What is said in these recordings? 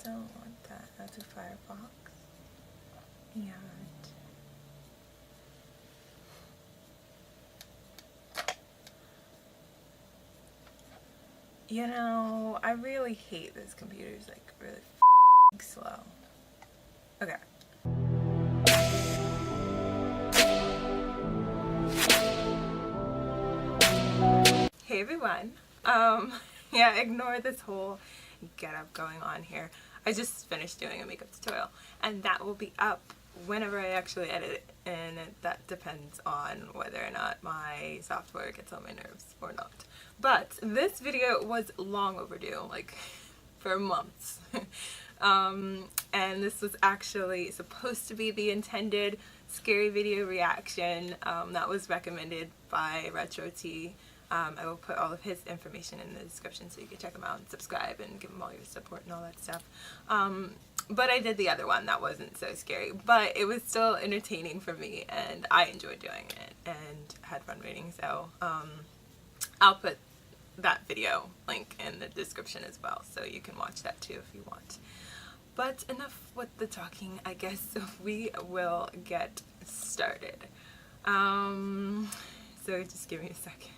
don't want that. That's a Firefox. And you know, I really hate this computer. It's like really slow. Okay. Hey everyone. Yeah, ignore this whole get up going on here. I just finished doing a makeup tutorial and that will be up whenever I actually edit it, and that depends on whether or not my software gets on my nerves or not. But this video was long overdue, like for months. And this was actually supposed to be the intended scary video reaction that was recommended by Retro T. I will put all of his information in the description so you can check him out and subscribe and give him all your support and all that stuff. But I did the other one that wasn't so scary, but it was still entertaining for me and I enjoyed doing it and had fun reading, so I'll put that video link in the description as well so you can watch that too if you want. But enough with the talking, I guess we will get started. So just give me a second.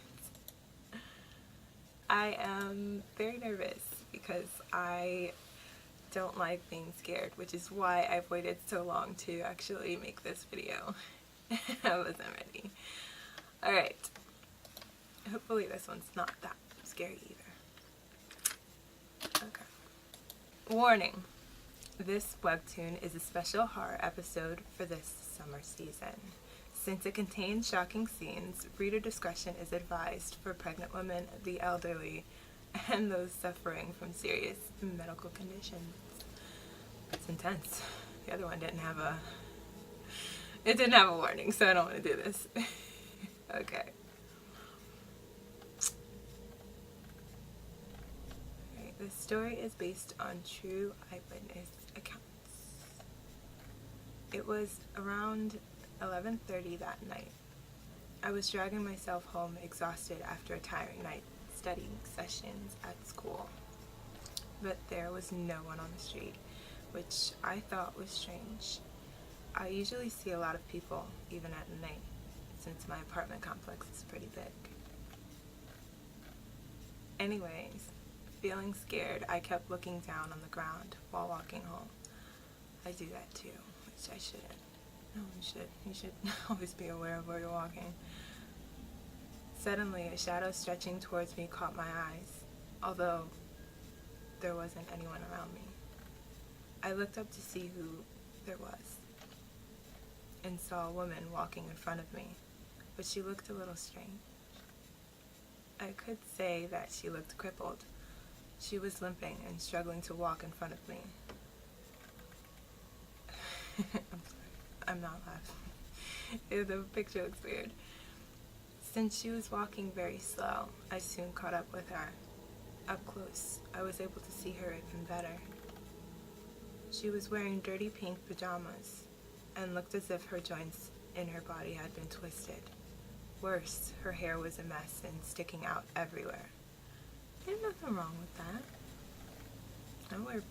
I am very nervous because I don't like being scared, which is why I've waited so long to actually make this video. I wasn't ready. Alright. Hopefully this one's not that scary either. Okay. Warning. This webtoon is a special horror episode for this summer season. Since it contains shocking scenes, reader discretion is advised for pregnant women, the elderly, and those suffering from serious medical conditions. It's intense. The other one didn't have a warning, so I don't want to do this. Okay. Alright, this story is based on true eyewitness accounts. It was around 11:30 that night. I was dragging myself home exhausted after a tiring night studying sessions at school. But there was no one on the street, which I thought was strange. I usually see a lot of people, even at night, since my apartment complex is pretty big. Anyways, feeling scared, I kept looking down on the ground while walking home. I do that too, which I shouldn't. No, you should always be aware of where you're walking. Suddenly, a shadow stretching towards me caught my eyes, although there wasn't anyone around me. I looked up to see who there was, and saw a woman walking in front of me, but she looked a little strange. I could say that she looked crippled. She was limping and struggling to walk in front of me. I'm sorry. I'm not laughing. The picture looks weird. Since she was walking very slow, I soon caught up with her. Up close, I was able to see her even better. She was wearing dirty pink pajamas and looked as if her joints in her body had been twisted. Worse, her hair was a mess and sticking out everywhere. There's nothing wrong with that. I wear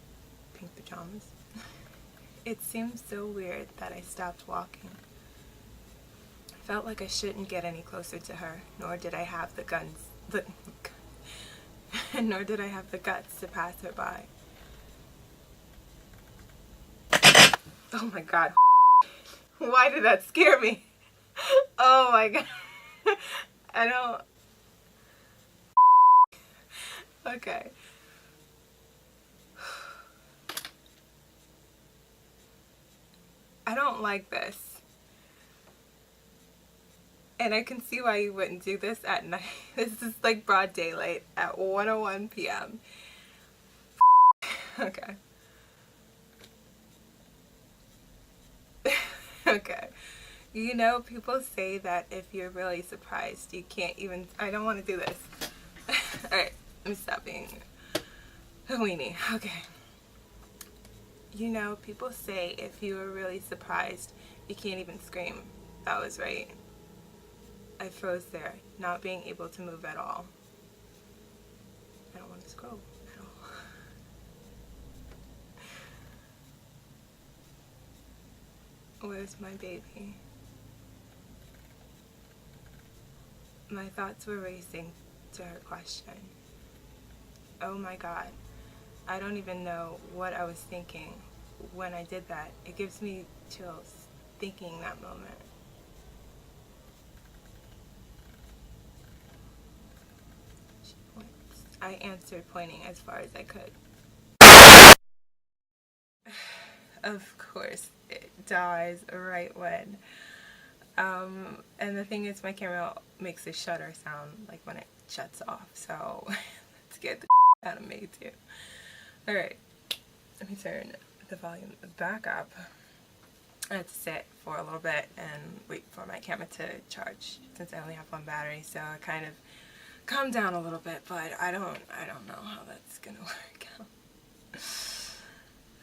pink pajamas. It seemed so weird that I stopped walking. I felt like I shouldn't get any closer to her, nor did I have the guts to pass her by. Oh my god. Why did that scare me? Oh my god. I don't... Okay. I don't like this. And I can see why you wouldn't do this at night. This is like broad daylight at 1:01 p.m. Okay. Okay. You know, people say that if you're really surprised, you can't even... I don't want to do this. Alright, let me stop being a weenie. Okay. You know, people say if you were really surprised, you can't even scream. That was right. I froze there, not being able to move at all. I don't want to scroll at all. Where's my baby? My thoughts were racing to her question. Oh my God. I don't even know what I was thinking when I did that. It gives me chills thinking that moment. She points. I answered, pointing as far as I could. Of course, it dies right when. And the thing is, my camera makes a shutter sound like when it shuts off, so that scared the out of me too. Alright, let me turn the volume back up. I had to sit for a little bit and wait for my camera to charge since I only have one battery, so I kind of calmed down a little bit, but I don't know how that's gonna work out.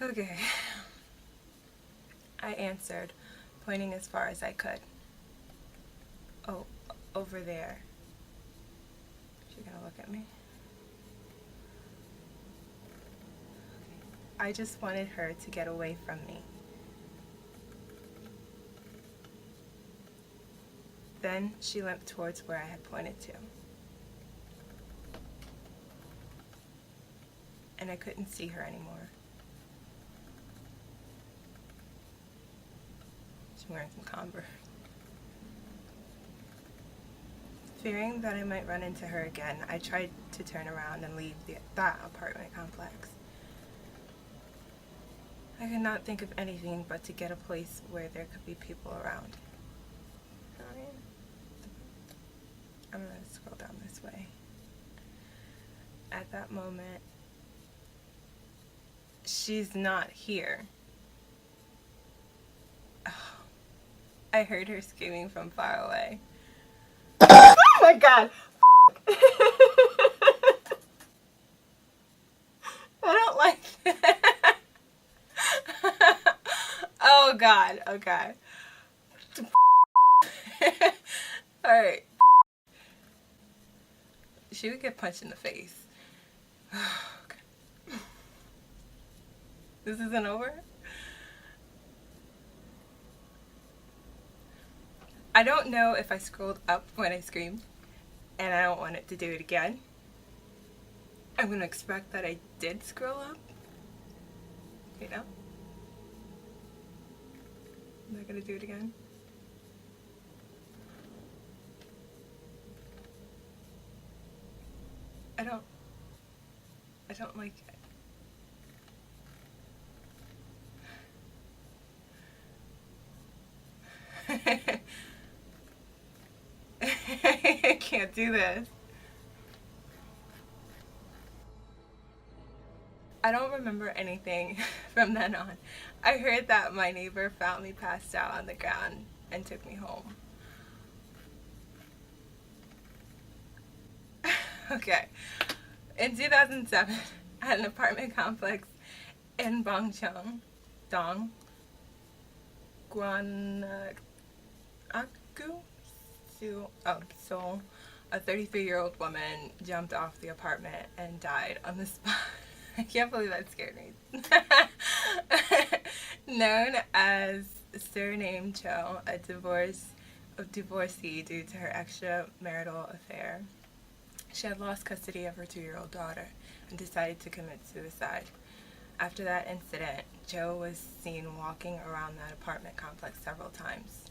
Okay. I answered, pointing as far as I could. Oh, over there. She's gonna look at me. I just wanted her to get away from me. Then she limped towards where I had pointed to. And I couldn't see her anymore. She's wearing some Converse. Fearing that I might run into her again, I tried to turn around and leave that apartment complex. I could not think of anything but to get a place where there could be people around. I'm going to scroll down this way. At that moment, she's not here. Oh, I heard her screaming from far away. Oh my God! I don't like that. Oh God, okay. Alright. She would get punched in the face. Okay. This isn't over? I don't know if I scrolled up when I screamed, and I don't want it to do it again. I'm going to expect that I did scroll up. You know? I'm not going to do it again. I don't like it. I can't do this. I don't remember anything from then on. I heard that my neighbor found me passed out on the ground and took me home. Okay. In 2007, at an apartment complex in Bonhceon-Dong, Oksu, a 33-year-old woman jumped off the apartment and died on the spot. I can't believe that scared me. Known as Surname Cho, a divorcee due to her extramarital affair. She had lost custody of her 2-year-old daughter and decided to commit suicide. After that incident, Cho was seen walking around that apartment complex several times.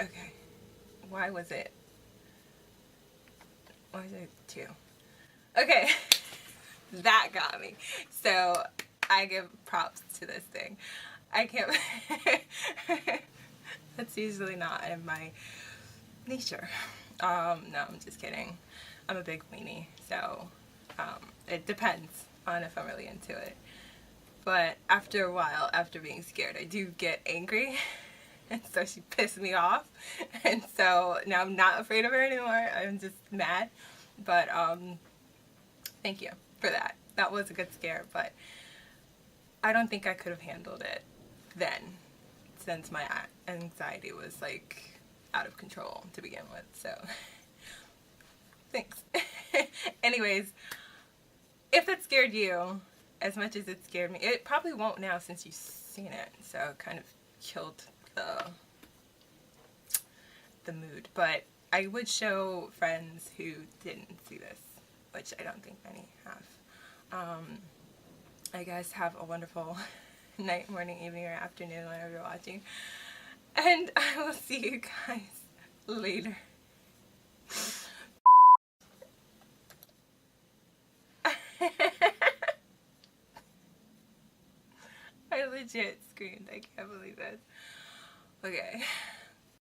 Okay. Why was it 2? Okay. That got me. So I give props to this thing. I can't. That's usually not in my nature. No, I'm just kidding. I'm a big weenie, so it depends on if I'm really into it. But after a while, after being scared, I do get angry. And so she pissed me off. And so now I'm not afraid of her anymore. I'm just mad. But thank you for that. That was a good scare, but I don't think I could have handled it then, since my anxiety was like out of control to begin with. So thanks. Anyways, if that scared you as much as it scared me, it probably won't now since you've seen it, so it kind of killed the mood. But I would show friends who didn't see this, which I don't think many have. I guess have a wonderful night, morning, evening, or afternoon whenever you're watching. And I will see you guys later. I legit screamed. I can't believe this. Okay.